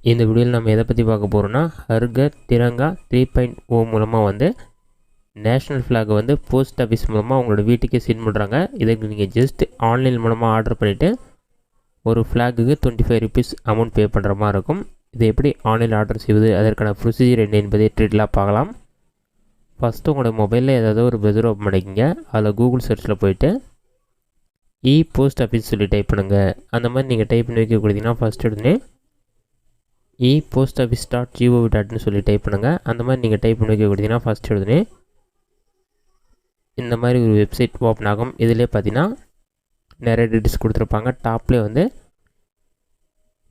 இந்த வீடியோவில் நம்ம எதை பற்றி பார்க்க போகிறோம்னா ஹர் கர் திரங்கா 3.0 மூலமாக வந்து நேஷ்னல் ஃப்ளாகை வந்து போஸ்ட் ஆஃபீஸ் மூலமாக உங்களோட வீட்டுக்கே சென்ட் பண்ணுறாங்க. இதுக்கு நீங்கள் ஜஸ்ட் ஆன்லைன் மூலமாக ஆர்டர் பண்ணிவிட்டு ஒரு ஃப்ளாகுக்கு 25 ருபீஸ் அமௌண்ட் பே பண்ணுற மாதிரி இருக்கும். இதை எப்படி ஆன்லைன் ஆர்டர் செய்வது, அதற்கான ப்ரொசீஜர் என்ன என்பதை டீட்டெயிலாக பார்க்கலாம். ஃபஸ்ட்டு உங்களோட மொபைலில் ஏதாவது ஒரு ப்ரௌசர் ஓப்பன் பண்ணிக்கிங்க. அதில் கூகுள் சர்ச்சில் போய்ட்டு போஸ்ட் ஆஃபீஸ் சொல்லி டைப் பண்ணுங்கள். அந்த மாதிரி நீங்கள் டைப் பண்ணி வைக்க கொடுத்தீங்கன்னா ஃபஸ்ட் எடுத்துனே postoffice.gov.in சொல்லி டைப் பண்ணுங்கள். அந்த மாதிரி நீங்கள் டைப் பண்ணி வைக்க கொடுத்தீங்கன்னா ஃபஸ்ட் எடுத்துனே இந்த மாதிரி ஒரு வெப்சைட் ஓப்பன் ஆகும். இதிலே பார்த்தீங்கன்னா நிறைய டீட்டெயில்ஸ் கொடுத்துருப்பாங்க. டாப்லேயே வந்து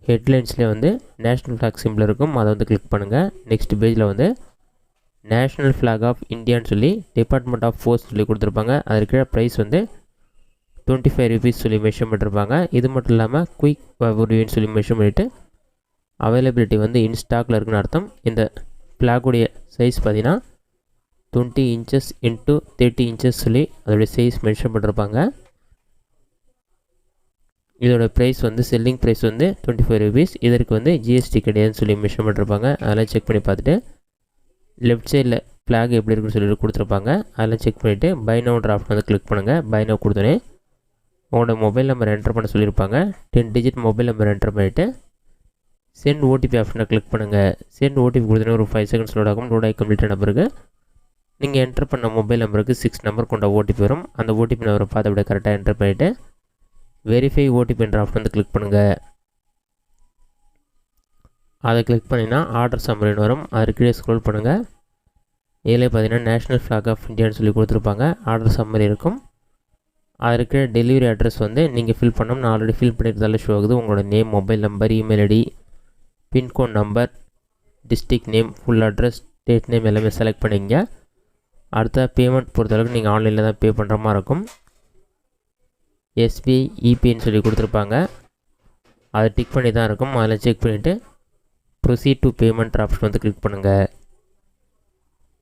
ஹெட்லைன்ஸ்லேயே வந்து நேஷ்னல் ஃப்ளாக் சிம்பிள் இருக்கும். அதை வந்து கிளிக் பண்ணுங்கள். நெக்ஸ்ட் பேஜில் வந்து நேஷ்னல் ஃப்ளாக் ஆஃப் இந்தியான்னு சொல்லி டிபார்ட்மெண்ட் ஆஃப் போஸ்ட் சொல்லி கொடுத்துருப்பாங்க. அதற்கு ப்ரைஸ் வந்து 25 ருபீஸ் சொல்லி மென்ஷன் பண்ணியிருப்பாங்க. இது மட்டும் இல்லாமல் குயிக் ரிவ்யூன்னு சொல்லி மென்ஷன் பண்ணிவிட்டு அவைலபிலிட்டி வந்து இன்ஸ்டாக்கில் இருக்குன்னு அர்த்தம். இந்த ஃப்ளாகுடைய சைஸ் பார்த்தீங்கன்னா 20 இன்ச்சஸ் இன்ட்டு 30 இன்ச்சஸ் சொல்லி அதோடைய சைஸ் மென்ஷன் பண்ணியிருப்பாங்க. இதோட ப்ரைஸ் வந்து செல்லிங் ப்ரைஸ் வந்து 25 ருபீஸ். இதற்கு வந்து ஜிஎஸ்டி கிடையாதுன்னு சொல்லி மென்ஷன் பண்ணியிருப்பாங்க. அதெல்லாம் செக் பண்ணி பார்த்துட்டு லெஃப்ட் சைடில் ஃப்ளாக் எப்படி இருக்குன்னு சொல்லிட்டு கொடுத்துருப்பாங்க. அதெல்லாம் செக் பண்ணிவிட்டு பை நவுன்ற ஆப்ஷன் வந்து கிளிக் பண்ணுங்கள். பை நவ் கொடுத்தோன்னே உங்களோட மொபைல் நம்பர் என்டர் பண்ண சொல்லியிருப்பாங்க. 10 டிஜிட் மொபைல் நம்பர் என்டர் பண்ணிவிட்டு சென்ட் ஓடிபி ஆப்ஷனை கிளிக் பண்ணுங்கள். சென்ட் ஓடிபி கொடுத்தோன்னே ஒரு 5 செகண்ட்ஸ் லோட் ஆகும். லோட் ஆகி கம்ப்ளீட்டான நம்பருக்கு நீங்கள் என்டர் பண்ண மொபைல் நம்பருக்கு 6 நம்பர் கொண்ட ஓடிபி வரும். அந்த ஓடிபி நம்பரை பார்த்து அப்படியே கரெக்டாக என்டர் பண்ணிவிட்டு வெரிஃபை ஓடிபி என்ற ஆப்ஷன் வந்து கிளிக் பண்ணுங்கள். அதை கிளிக் பண்ணிங்கன்னா ஆர்டர் சம்மரின்னு வரும். அது கீழே ஸ்க்ரோல் பண்ணுங்கள். இதில் பார்த்தீங்கன்னா நேஷ்னல் ஃப்ளாக் ஆஃப் இந்தியான்னு சொல்லி கொடுத்துருப்பாங்க. ஆர்டர் சம்மரி இருக்கும். அதற்கு டெலிவரி அட்ரஸ் வந்து நீங்கள் ஃபில் பண்ணணும். நான் ஆல்ரெடி ஃபில் பண்ணியிருந்தாலும் ஷோ ஆகுது. உங்களோட name, mobile number, email ID, pin code number, district name, full address, state name எல்லாமே செலக்ட் பண்ணிங்க. அடுத்த பேமெண்ட் பொறுத்தளவுக்கு நீங்கள் ஆன்லைனில் தான் பே பண்ணுற மாதிரி இருக்கும். எஸ்பிஐ இபின்னு சொல்லி கொடுத்துருப்பாங்க. அதை டிக் பண்ணி தான் இருக்கும். அதில் செக் பண்ணிவிட்டு ப்ரொசீட் டு பேமெண்ட் ஆப்ஷன் வந்து கிளிக் பண்ணுங்கள்.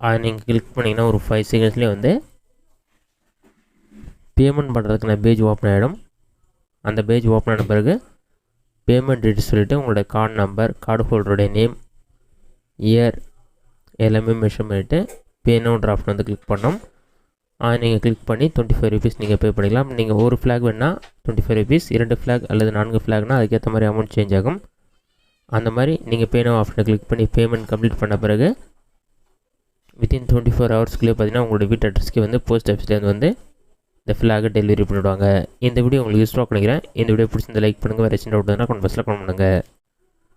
அதை நீங்கள் கிளிக் பண்ணிங்கன்னா ஒரு 5 செகண்ட்ஸ்லேயே வந்து பேமெண்ட் பண்ணுறதுக்கான பேஜ் ஓப்பன் ஆகிடும். அந்த பேஜ் ஓப்பன் ஆன பிறகு பேமெண்ட் டீட்டெயில்ஸ் சொல்லிவிட்டு உங்களோட கார்டு நம்பர், கார்டு ஹோல்டருடைய நேம், இயர் எல்லாமே மென்ஷன் பண்ணிவிட்டு பே நவுன்ற ஆப்ஷன் வந்து கிளிக் பண்ணோம். அதை நீங்கள் கிளிக் பண்ணி 25 ருபீஸ் நீங்கள் பே பண்ணிக்கலாம். நீங்கள் ஒரு ஃப்ளாக் வேணால் 25 ருபீஸ், 2 ஃப்ளாக் அல்லது 4 ஃப்ளாக்னால் அதுக்கேற்ற மாதிரி அமௌண்ட் சேஞ்ச் ஆகும். அந்த மாதிரி நீங்கள் பே நவ் ஆப்ஷனை கிளிக் பண்ணி பேமெண்ட் கம்ப்ளீட் பண்ண பிறகு வித்தின் 24 ஹவர்ஸ்க்குள்ளே பார்த்தீங்கன்னா உங்களோட வீட்டு அட்ரஸ்க்கு வந்து போஸ்ட் ஆஃபீஸ்லேருந்து வந்து இந்த ஃப்ளாகை டெலிவரி பண்ணிவிடுவாங்க. இந்த வீடியோ உங்களுக்கு யூஸ்ஃபுல்லாக நினைக்கிறேன். இந்த வீடியோ பிடிச்சிருந்த லைக் பண்ணுங்கள். வேறு சின்ன டவுட் இருந்தால் கமெண்ட் பாக்ஸில் கமெண்ட் பண்ணுங்கள்.